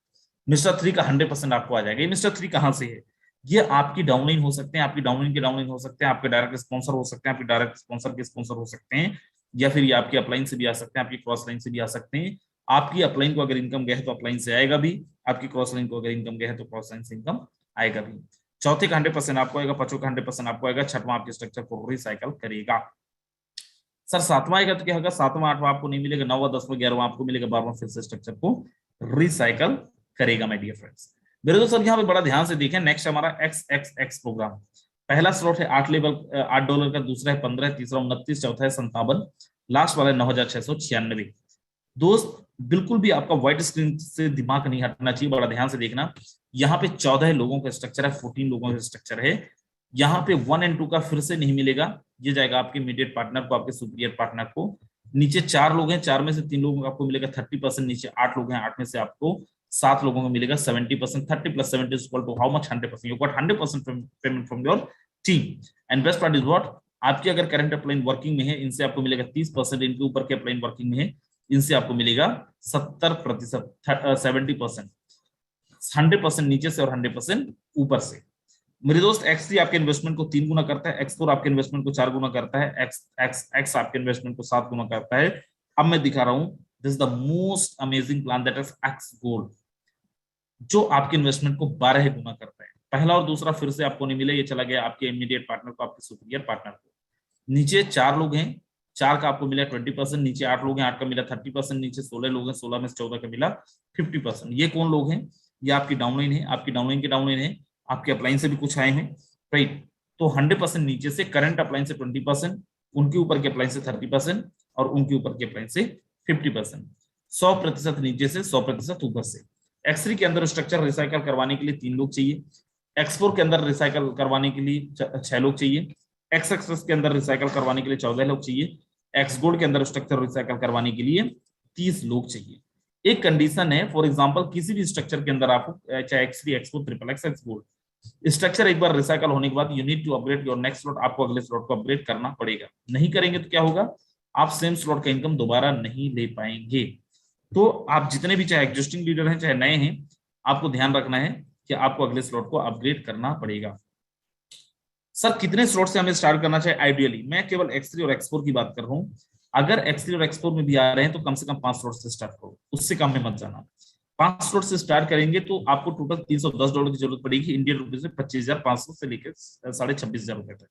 मिस्टर 3 का 100% आपको आ जाएगा। ये मिस्टर 3 कहां से है? ये आपकी डाउनलाइन हो सकते हैं, आपकी डाउनलाइन के डाउनलाइन हो सकते हैं, आपके डायरेक्ट स्पॉन्सर हो सकते हैं, आपके डायरेक्ट स्पॉन्सर के स्पॉन्सर हो सकते हैं, या फिर ये आपकी अपलाइन से भी आ सकते हैं, आपकी क्रॉस लाइन से भी आ सकते हैं। आपकी अपलाइन को अगर इनकम गया है तो अपलाइन से आएगा भी, आपकी क्रॉस लाइन को अगर इनकम गया है तो क्रॉस लाइन से इनकम आएगा भी। चौथे का 100% आपको आएगा, पांचों का 100% आपको आएगा, छठवां आपके स्ट्रक्चर को रिसाइकल करेगा। सर सातवां आएगा तो क्या होगा? सातवां आठवां आपको नहीं मिलेगा, 9वां 10वां 11वां आपको मिलेगा, 12वां फिर से स्ट्रक्चर को रिसाइकल करेगा। माय डियर फ्रेंड्स, मेरे दोस्त, सब यहाँ पे बड़ा ध्यान से देखें। नेक्स्ट हमारा XXX प्रोग्राम। पहला स्लॉट है $8 का, दूसरा है 15, तीसरा 29, चौथा है 57, लास्ट वाला है 9696। दोस्त, बिल्कुल भी आपका व्हाइट स्क्रीन से दिमाग नहीं हटना चाहिए, बड़ा ध्यान से देखना। यहाँ पे 14 लोगों का स्ट्रक्चर है, 14 लोगों का स्ट्रक्चर है। यहाँ पे 1 एंड 2 का फिर से नहीं मिलेगा, ये जाएगा आपके इमीडिएट पार्टनर को, आपके सुपीरियर पार्टनर को। नीचे 4 लोग हैं, 4 में से 3 लोगों को आपको मिलेगा 30%। नीचे 8 लोग हैं, 8 में से आपको 7 लोगों को मिलेगा 70%। 30 + 70 is equal to how much? 100%। You got 100% payment from your team. And best part is what, आपकी अगर करंट अपलाइन वर्किंग में है, इनसे आपको मिलेगा 30%। इनके ऊपर के अपलाइन वर्किंग में है, इनसे आपको मिलेगा 70%, 70%। 100% नीचे से और 100% ऊपर से। मेरे दोस्त X3 आपके इन्वेस्टमेंट को 3 गुना करता है, X4 आपके इन्वेस्टमेंट को 4 गुना करता है, X आपके इन्वेस्टमेंट को 7 गुना करता है। अब मैं दिखा रहा हूं, this is the most amazing plan, that is X gold, जो आपके इन्वेस्टमेंट को 12 गुना करता है। पहला और दूसरा फिर से आपको नहीं मिले, ये चला गया आपके इमीडिएट पार्टनर को, आपके सुपीरियर पार्टनर को। नीचे 4 लोग हैं, 4 का आपको मिला 20%, नीचे 8 लोग हैं, 8 का मिला 30%, नीचे 16 लोग हैं, 16 में से 14 का मिला 50%। ये कौन लोग हैं? ये आपकी डाउनलाइन है, आपकी डाउनलाइन के डाउनलाइन है, आपके अपलाइन से भी कुछ आए हैं, राइट। तो 100% नीचे से करंट अपलाइन से 20%, उनके ऊपर के अपलाइन से 30% और उनके ऊपर के अपलाइन से 50%। 100% नीचे से, 100% ऊपर से। X3 के अंदर स्ट्रक्चर रिसाइकल करवाने के लिए 3 लोग चाहिए, X4 के अंदर रिसाइकल करवाने के लिए 6 लोग चाहिए, XXS के अंदर रिसाइकल करवाने के लिए 14 लोग चाहिए, X गोल्ड के अंदर स्ट्रक्चर रिसाइकल करवाने के लिए 30 लोग चाहिए। एक कंडीशन है, फॉर एग्जांपल किसी भी स्ट्रक्चर के अंदर आपको चाहे X3, X4, XXX, X gold structure एक बार रिसाइकल होने के बाद you need to upgrade your next slot, आपको अगले स्लॉट को अपग्रेड करना पड़ेगा। नहीं करेंगे तो क्या होगा? आप सेम स्लॉट का इनकम दोबारा नहीं ले पाएंगे। तो आप जितने भी चाहे एग्जिस्टिंग लीडर हैं चाहे नए हैं, आपको ध्यान रखना है कि आपको अगले स्लॉट को अपग्रेड करना पड़ेगा। सर कितने स्लॉट से हमें स्टार्ट करना चाहिए? आइडियली मैं केवल X3 और X4 की बात कर रहा हूं। अगर X3 और X4 में भी आ रहे हैं तो कम से कम 5 स्लॉट से स्टार्ट करो, उससे कम में मत जाना। 5 स्लॉट से स्टार्ट करेंगे तो आपको टोटल $310 की जरूरत पड़ेगी, इंडियन रुपीज में 25,500 से लेकर 26,500 रुपए तक।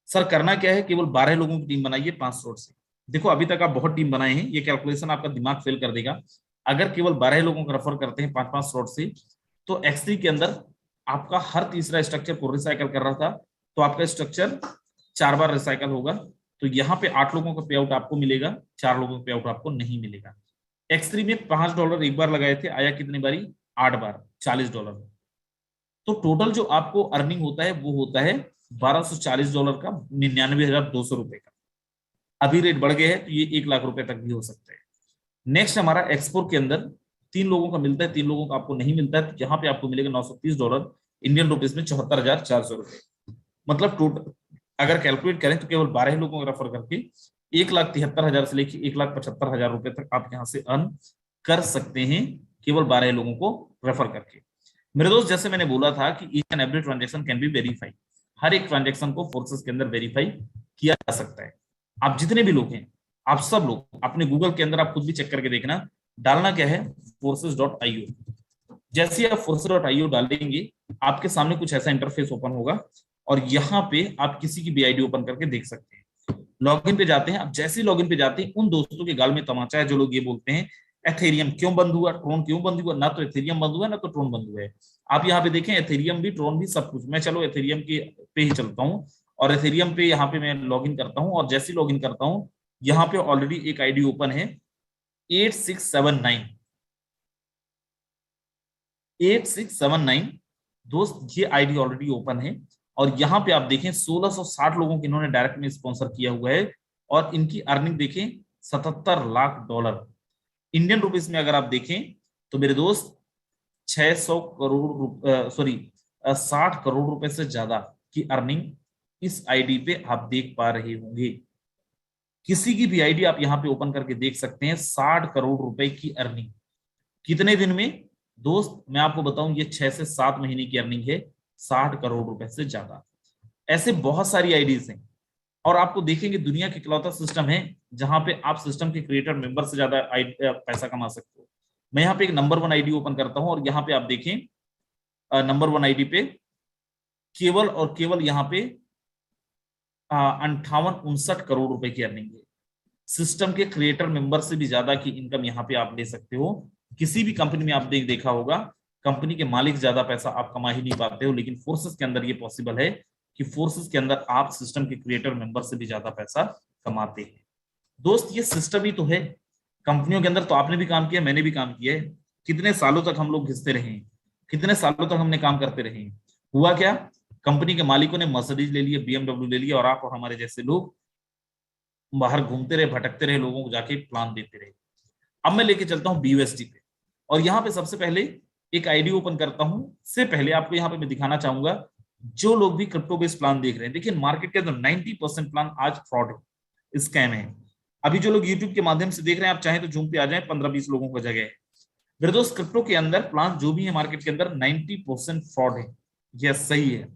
सर करना क्या है? केवल 12 लोगों की टीम बनाइए 5 स्लॉट से। देखो अभी तक आप बहुत टीम बनाए हैं, ये कैलकुलेशन आपका दिमाग फेल कर देगा। अगर केवल 12 लोगों को रेफर करते हैं 5-5 स्लॉट से, तो X3 के अंदर आपका हर तीसरा स्ट्रक्चर को रिसाइकल कर रहा था, तो आपका स्ट्रक्चर 4 बार रिसाइकल होगा। तो यहाँ पे 8 लोगों का पे आउट आपको मिलेगा, 4 लोगों का पे आउट आपको नहीं मिलेगा। X3 में $5 एक बार लगाए थे, आया कितनी बारी? 8 बार, $40। तो टोटल जो आपको अर्निंग होता है वो होता है $1240 का, 99,200 रुपए का। अभी रेट बढ़ गए हैं तो ये 1 लाख रुपए तक भी हो सकते हैं। नेक्स्ट हमारा X4 के अंदर 3 लोगों का मिलता है, 3 लोगों का आपको नहीं मिलता है, तो यहाँ पे आपको मिलेगा $930, इंडियन रुपीज में 74,400 रुपए। मतलब टोटल अगर कैलकुलेट करें तो केवल 12 लोगों को रेफर करके 1,73,000 से लेकर 1,75,000 रुपए तक आप यहाँ से अर्न कर सकते हैं, केवल 12 लोगों को रेफर करके। मेरे दोस्त जैसे मैंने बोला था कि each and every transaction can be verify, हर एक ट्रांजेक्शन को फोर्सेस के अंदर वेरीफाई किया जा सकता है। आप जितने भी लोग हैं, आप सब लोग अपने गूगल के अंदर आप खुद भी चेक करके देखना, डालना क्या है? forces.io। जैसे आप forces.io डालेंगे, आपके सामने कुछ ऐसा इंटरफेस ओपन होगा और यहाँ पे आप किसी की भी आईडी ओपन करके देख सकते हैं। लॉगिन पे जाते हैं, आप जैसे ही लॉगिन पे जाते हैं, उन दोस्तों के गाल में तमाचा है जो लोग ये बोलते हैं एथेरियम क्यों बंद हुआ, ट्रोन क्यों बंद हुआ। ना तो एथेरियम बंद हुआ, ना तो ट्रोन बंद हुआ है। आप यहाँ पे देखें, एथेरियम भी, ट्रोन भी, सब कुछ। मैं चलो एथेरियम के पे ही चलता हूँ और एथेरियम पे यहाँ पे मैं लॉगिन करता हूँ, और जैसे लॉगिन करता हूँ यहाँ पे ऑलरेडी एक आईडी ओपन है 8679 दोस्त, ये आईडी ऑलरेडी ओपन है। और यहाँ पे आप देखें 1660 लोगों को इन्होंने डायरेक्ट में स्पॉन्सर किया हुआ है, और इनकी अर्निंग देखें $77 लाख। इंडियन रुपीस में अगर आप देखें तो मेरे दोस्त 600 करोड़, सॉरी 60 करोड़ रुपए से ज्यादा की अर्निंग इस आईडी पे आप देख पा रहे होंगे। किसी की भी आईडी आप यहाँ पे ओपन करके देख सकते हैं, 60 करोड़ रुपए की अर्निंग कितने दिन में? दोस्त मैं आपको बताऊं, ये 6 से 7 महीने की अर्निंग है, 60 करोड़ रुपए से ज्यादा। ऐसे बहुत सारी आईडीज हैं, और आपको देखेंगे दुनिया के इकलौता सिस्टम है जहां पे आप सिस्टम के क्रिएटर मेंबर से ज्यादा पैसा कमा सकते हो। मैं यहाँ पे एक नंबर 1 आईडी ओपन करता हूं, और यहाँ पे आप देखें नंबर 1 आईडी पे केवल और केवल यहाँ पे 58-59 करोड़ रुपए की अर्निंग है। सिस्टम के क्रिएटर मेंबर से भी ज्यादा की इनकम यहाँ पे आप ले सकते हो। किसी भी कंपनी में आप देखा होगा, कंपनी के मालिक ज्यादा पैसा आप कमा ही नहीं पाते हो, लेकिन फोर्सेस के अंदर ये पॉसिबल है कि फोर्सेस के अंदर आप सिस्टम के क्रिएटर मेंबर से भी ज्यादा पैसा कमाते हैं। दोस्त ये सिस्टम ही तो है। कंपनियों के अंदर तो आपने भी काम किया, मैंने भी काम किया है। कितने सालों तक हम लोग घिसते रहे, कितने सालों तक हमने काम करते रहे। हुआ क्या? कंपनी के मालिकों ने मर्सिडीज ले लिए, BMW ले लिया, और आप और हमारे जैसे लोग बाहर घूमते रहे, भटकते रहे, लोगों को जाके प्लान देते रहे। अब मैं लेके चलता हूँ BUSD पे, और यहाँ पे सबसे पहले एक आईडी ओपन करता हूं। से पहले आपको यहाँ पे मैं दिखाना चाहूंगा, जो लोग भी क्रिप्टो बेस्ड प्लान देख रहे हैं, देखिए मार्केट के अंदर 90% प्लान आज फ्रॉड है, स्कैम है। अभी जो लोग यूट्यूब के माध्यम से देख रहे हैं, आप चाहें तो जूम पे आ जाए, 15-20 लोगों का जगह है। मेरे दोस्त क्रिप्टो के अंदर प्लान जो भी है मार्केट के अंदर 90% फ्रॉड है। यस सही है,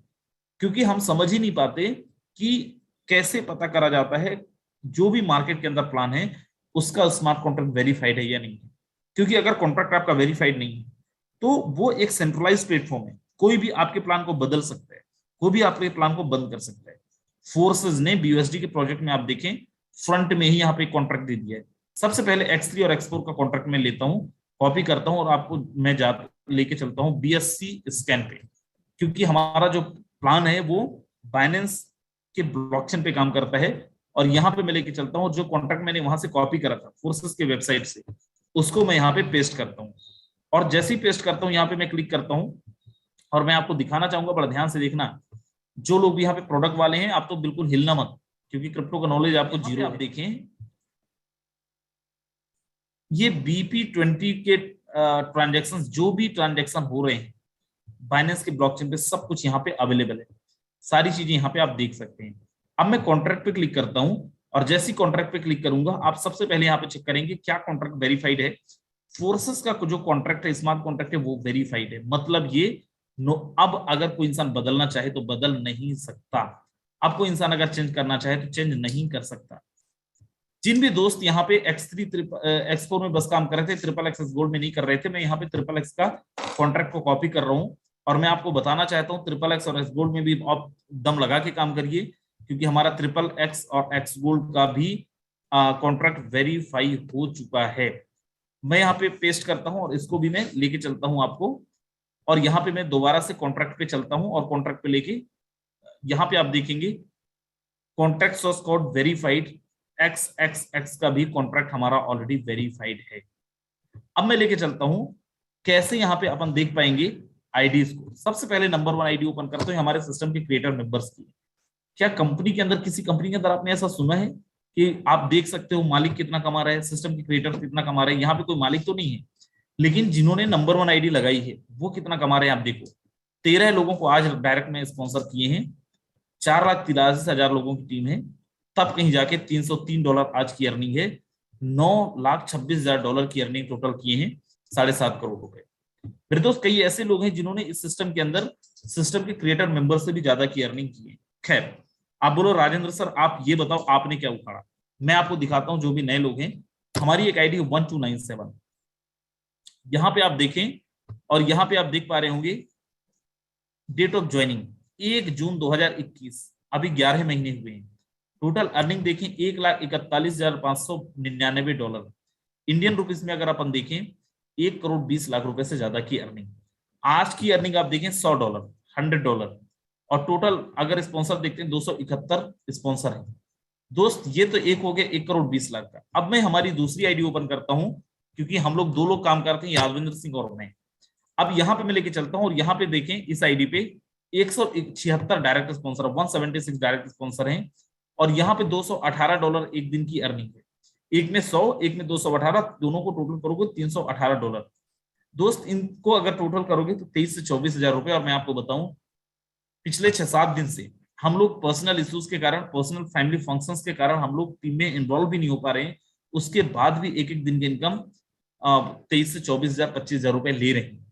क्योंकि हम समझ ही नहीं पाते कि कैसे पता करा जाता है जो भी मार्केट के अंदर प्लान है उसका स्मार्ट कॉन्ट्रैक्ट वेरीफाइड है या नहीं है। क्योंकि अगर कॉन्ट्रैक्ट आपका वेरीफाइड नहीं है तो वो एक सेंट्रलाइज प्लेटफॉर्म है, कोई भी आपके प्लान को बदल सकता है, कोई भी आपके प्लान को बंद कर सकता है। फोर्सेस ने बीयूएसडी के प्रोजेक्ट में आप देखें फ्रंट में ही यहाँ पे कॉन्ट्रैक्ट दे दिया है। सबसे पहले X3 और X4 का कॉन्ट्रैक्ट मैं लेता हूँ, कॉपी करता हूँ और आपको मैं जा लेके चलता हूँ BSC स्कैन पे, क्योंकि हमारा जो प्लान है वो बाइनेंस के ब्लॉकचेन पे काम करता है। और यहाँ पे मैं लेके चलता हूँ जो कॉन्ट्रैक्ट मैंने वहां से कॉपी करा था फोर्सेस के वेबसाइट से, उसको मैं यहाँ पे पेस्ट करता हूँ। और जैसे ही पेस्ट करता हूँ यहाँ पे मैं क्लिक करता हूँ और मैं आपको दिखाना चाहूंगा, बड़ा ध्यान से देखना, जो लोग भी यहाँ पे प्रोडक्ट वाले हैं आप तो बिल्कुल हिलना मत, क्योंकि क्रिप्टो का नॉलेज आपको जीरो। आप देखें ये BP20 के ट्रांजेक्शन, जो भी ट्रांजेक्शन हो रहे हैं बाइनेंस के ब्लॉकचेन पे, सब कुछ यहाँ पे अवेलेबल है, सारी चीजें यहाँ पे आप देख सकते हैं। अब मैं कॉन्ट्रैक्ट पे क्लिक करता हूं और जैसे ही कॉन्ट्रैक्ट पे क्लिक करूंगा आप सबसे पहले यहाँ पे चेक करेंगे क्या कॉन्ट्रैक्ट वेरीफाइड है। फोर्सेस का जो कॉन्ट्रैक्ट है, स्मार्ट कॉन्ट्रैक्ट है, वो वेरीफाइड है, मतलब ये अब अगर कोई इंसान बदलना चाहे तो बदल नहीं सकता, अब कोई इंसान अगर चेंज करना चाहे तो चेंज नहीं कर सकता। जिन भी दोस्त यहाँ पे X3 X4 में बस काम कर रहे थे, XXX गोल्ड में नहीं कर रहे थे, मैं यहाँ पे XXX का कॉन्ट्रैक्ट को कॉपी कर रहा हूँ और मैं आपको बताना चाहता हूँ XXX और X गोल्ड में भी आप दम लगा के काम करिए, क्योंकि हमारा XXX और X गोल्ड का भी कॉन्ट्रैक्ट वेरीफाई हो चुका है। मैं यहाँ पे पेस्ट करता हूँ और इसको भी मैं लेके चलता हूँ आपको, और यहाँ पे मैं दोबारा से कॉन्ट्रैक्ट पे चलता हूँ और कॉन्ट्रैक्ट पे लेके यहाँ पे आप देखेंगे contract source code verified, XXX का भी कॉन्ट्रैक्ट हमारा ऑलरेडी वेरीफाइड है। अब मैं लेके चलता हूं कैसे यहाँ पे अपन देख पाएंगे आईडीज को। सबसे पहले नंबर 1 आईडी ओपन करते हैं हमारे सिस्टम के क्रिएटर मेंबर्स की। क्या कंपनी के अंदर, किसी कंपनी के अंदर आपने ऐसा सुना है कि आप देख सकते हो मालिक कितना कमा रहा है, सिस्टम के क्रिएटर कितना कमा रहे हैं? यहाँ पे कोई मालिक तो नहीं है, लेकिन जिन्होंने नंबर 1 आईडी लगाई है वो कितना कमा रहे हैं आप देखो। 13 लोगों को आज डायरेक्ट में स्पॉन्सर किए हैं, 4,83,000 लोगों की टीम है, तब कहीं जाके $303 आज की अर्निंग है, $9,26,000 की अर्निंग टोटल किए हैं, 7.5 करोड़ रुपए। मेरे दोस्त कई ऐसे लोग हैं जिन्होंने इस सिस्टम के अंदर सिस्टम के क्रिएटर मेंबर से भी ज्यादा की अर्निंग की है। खैर आप बोलो राजेंद्र सर आप ये बताओ आपने क्या उखाड़ा, मैं आपको दिखाता हूं जो भी नए लोग हैं। हमारी एक आईडी 1297, यहां पे आप देखें और यहां पे आप देख पा रहे होंगे डेट ऑफ ज्वाइनिंग 1 जून 2021, अभी 11 महीने हुए हैं। टोटल अर्निंग देखें $1,41,599, इंडियन रुपीस में अगर अपन देखें 1,20,00,000 रुपए से ज्यादा की अर्निंग। आज की अर्निंग आप देखें $100, $100, और टोटल अगर स्पॉन्सर देखते हैं 271 स्पॉन्सर है। दोस्त ये तो एक हो गया 1,20,00,000 का। अब मैं हमारी दूसरी आईडी ओपन करता हूं, क्योंकि हम लोग 2 लोग काम करते हैं, यादविंद्र सिंह और मैं। अब यहाँ पे मैं लेके चलता हूँ और यहाँ पे देखें इस आईडी पे 176 डायरेक्ट स्पॉन्सर, 176 डायरेक्ट स्पॉन्सर हैं, और यहाँ पे $218 एक दिन की अर्निंग है। एक में 100, एक में 218, दोनों को टोटल करोगे $318। दोस्त इनको अगर टोटल करोगे तो 23 से 24,000 रुपए। और मैं आपको बताऊं पिछले 6-7 दिन से हम लोग पर्सनल इश्यूज के कारण, पर्सनल फैमिली फंक्शंस के कारण हम लोग टीम में इन्वॉल्व भी नहीं हो पा रहे हैं, उसके बाद भी एक एक दिन की इनकम 23 से 24,000, 25,000 रुपए ले रहे हैं।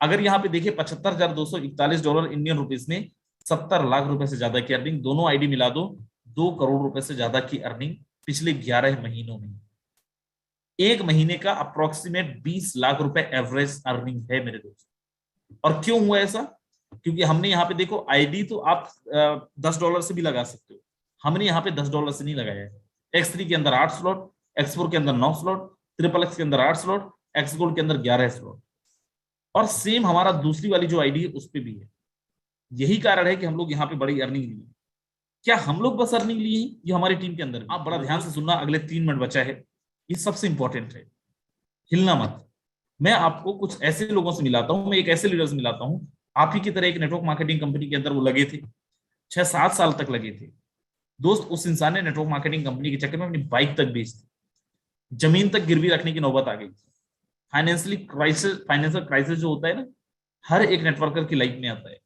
अगर यहाँ पे देखिए $75,241 इंडियन रुपीस में 70 लाख रुपए से ज्यादा की अर्निंग, दोनों आईडी मिला दो 2 करोड़ रुपए से ज्यादा की अर्निंग पिछले 11 महीनों में। एक महीने का अप्रोक्सीमेट 20 लाख रुपए एवरेज अर्निंग है मेरे दोस्त। और क्यों हुआ ऐसा? क्योंकि हमने यहाँ पे देखो आईडी तो आप $10 से भी लगा सकते हो, हमने यहाँ पे $10 से नहीं लगाया है। X3 के अंदर 8 स्लॉट, X4 के अंदर 9 स्लॉट, XXX के अंदर 8 स्लॉट, X गोल्ड के अंदर 11 स्लॉट, और सेम हमारा दूसरी वाली जो आईडी है उस पर भी है। यही कारण है कि हम लोग यहाँ पे बड़ी अर्निंग ली। क्या हम लोग बस अर्निंग लिए हैं, ये हमारी टीम के अंदर। आप बड़ा ध्यान से सुनना, अगले 3 मिनट बचा है, ये सबसे इंपॉर्टेंट है, हिलना मत। मैं आपको कुछ ऐसे लोगों से मिलाता हूं, मैं एक ऐसे लीडर से मिलाता हूं, आप ही की तरह एक नेटवर्क मार्केटिंग कंपनी के अंदर वो लगे थे, 6-7 साल तक लगे थे। दोस्त उस इंसान ने नेटवर्क मार्केटिंग कंपनी के चक्कर में अपनी बाइक तक बेच दी, जमीन तक गिरवी रखने की नौबत आ गई। फाइनेंशियल क्राइसिस जो होता है ना, हर एक नेटवर्कर की लाइफ में आता है,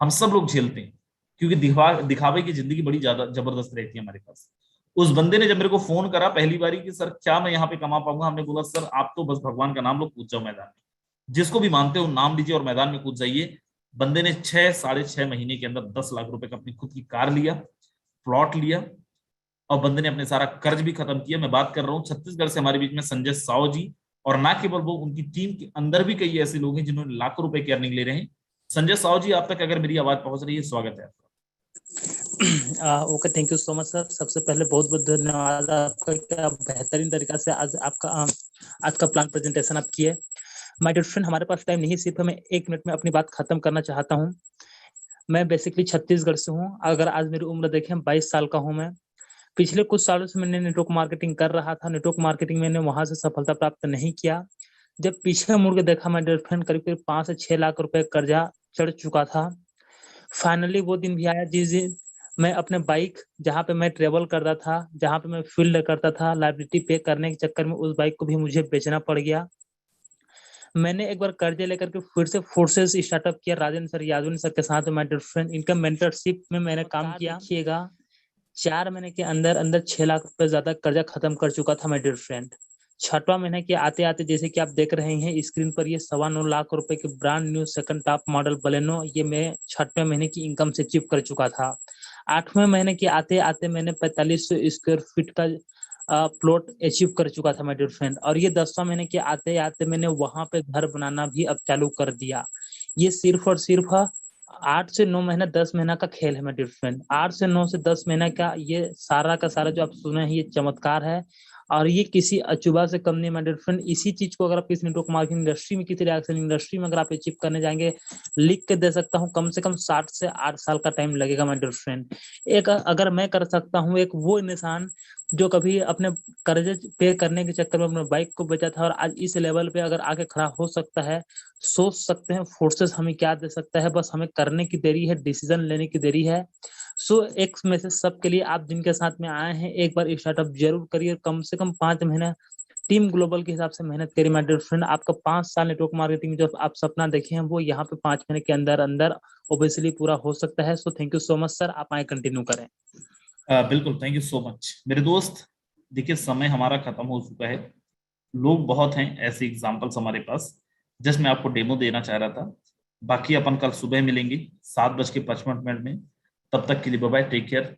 हम सब लोग झेलते हैं, क्योंकि दिखावे की जिंदगी बड़ी ज्यादा जबरदस्त रहती है हमारे पास। उस बंदे ने जब मेरे को फोन करा पहली बारी कि सर क्या मैं यहाँ पे कमा पाऊंगा, हमने बोला सर आप तो बस भगवान का नाम लो, कूद जाओ मैदान में, जिसको भी मानते हो नाम लीजिए और मैदान में कूद जाइए। बंदे ने 6-6.5 महीने के अंदर 10 लाख रुपए का अपनी खुद की कार लिया, प्लॉट लिया, और बंदे ने अपने सारा कर्ज भी खत्म किया। मैं बात कर रहा हूँ छत्तीसगढ़ से हमारे बीच में संजय साव जी, और ना केवल वो, उनकी टीम के अंदर भी कई ऐसे लोग हैं जिन्होंने लाखों रुपए की अर्निंग ले रहे हैं। संजय साव जी, आप तक अगर मेरी आवाज पहुंच रही है, स्वागत है आपका। Okay, thank you so much sir. सबसे पहले बहुत बहुत धन्यवाद आपका कि आप बेहतरीन तरीका से आज का प्लान प्रेजेंटेशन आप किए। माय डियर फ्रेंड, हमारे पास टाइम नहीं, सिर्फ मैं 1 मिनट में अपनी बात खत्म करना चाहता हूँ। मैं बेसिकली छत्तीसगढ़ से हूँ। अगर आज मेरी उम्र देखें, 22 साल का हूँ मैं। पिछले कुछ सालों से मैंने नेटवर्क मार्केटिंग कर रहा था। नेटवर्क मार्केटिंग मैंने वहां से सफलता प्राप्त नहीं किया। जब पीछे मुड़ के देखा, माय डियर फ्रेंड, करीब करीब 5 से 6 लाख रुपए कर्जा चढ़ चुका था। फाइनली वो दिन भी आया जिस दिन मैं अपने बाइक, जहाँ पे मैं ट्रेवल करता था, जहाँ पे मैं फील्ड करता था, लाइबिलिटी पे करने के चक्कर में उस बाइक को भी मुझे बेचना पड़ गया। मैंने एक बार कर्जे लेकर के फिर से फोर्सेस स्टार्टअप किया राजेंद्र सर, यादवनी सर के साथ, माय डियर फ्रेंड। इनका मेंटरशिप में मैंने काम किया। देखिएगा, 4 महीने के अंदर अंदर 6 लाख रुपए ज्यादा कर्जा खत्म कर चुका था माय डियर फ्रेंड। 6वां महीने के आते आते, जैसे कि आप देख रहे हैं स्क्रीन पर, ये 9.25 लाख रुपए के brand new second top model Baleno, ये मैं 6वें महीने की इनकम से अचीव कर चुका था। 8वें महीने के आते आते मैंने 4500 स्क्वायर फीट का प्लॉट अचीव कर चुका था माय डियर फ्रेंड। और ये 10वां महीने के आते आते मैंने वहां पे घर बनाना भी अब चालू कर दिया। ये सिर्फ और सिर्फ 8 से 9 महीना, 10 महीना का खेल है माय डियर फ्रेंड। 8 से 9 से 10 महीना का ये सारा का सारा जो आप सुने हैं, ये चमत्कार है। और ये किसी अचूबा से कम नहीं माय डियर फ्रेंड। इसी चीज को अगर आप इस नेटवर्क मार्केटिंग इंडस्ट्री में, किसी रिएक्शन इंडस्ट्री में अगर आप अचीव करने जाएंगे, लिख के दे सकता हूँ, कम से कम 7 से 8 साल का टाइम लगेगा माय डियर फ्रेंड। एक अगर मैं कर सकता हूँ, एक वो इंसान जो कभी अपने कर्जे पे करने के चक्कर में अपने बाइक को बेचा था और आज इस लेवल पे अगर आके खड़ा हो सकता है, सोच सकते हैं फोर्सेस हमें क्या दे सकता है। बस हमें करने की देरी है, डिसीजन लेने की देरी है। सो एक मैसेज सबके लिए, आप जिनके साथ में आए हैं, एक बार स्टार्टअप जरूर करिए। कम से कम 5 महीने टीम ग्लोबल के हिसाब से मेहनत करिए माय डियर फ्रेंड। आपका 5 साल नेटवर्क मार्केटिंग जो आप सपना देखे हैं, वो यहाँ पे 5 महीने के अंदर अंदर ऑब्वियसली पूरा हो सकता है। So thank you so much sir, आप आए कंटिन्यू करें। बिल्कुल, थैंक यू सो मच मेरे दोस्त। देखिए, समय हमारा खत्म हो चुका है। लोग बहुत हैं ऐसे एग्जाम्पल्स हमारे पास, जस्ट मैं आपको डेमो देना चाह रहा था। बाकी अपन कल सुबह मिलेंगे 7:55 में। तब तक के लिए बाय बाय, टेक केयर।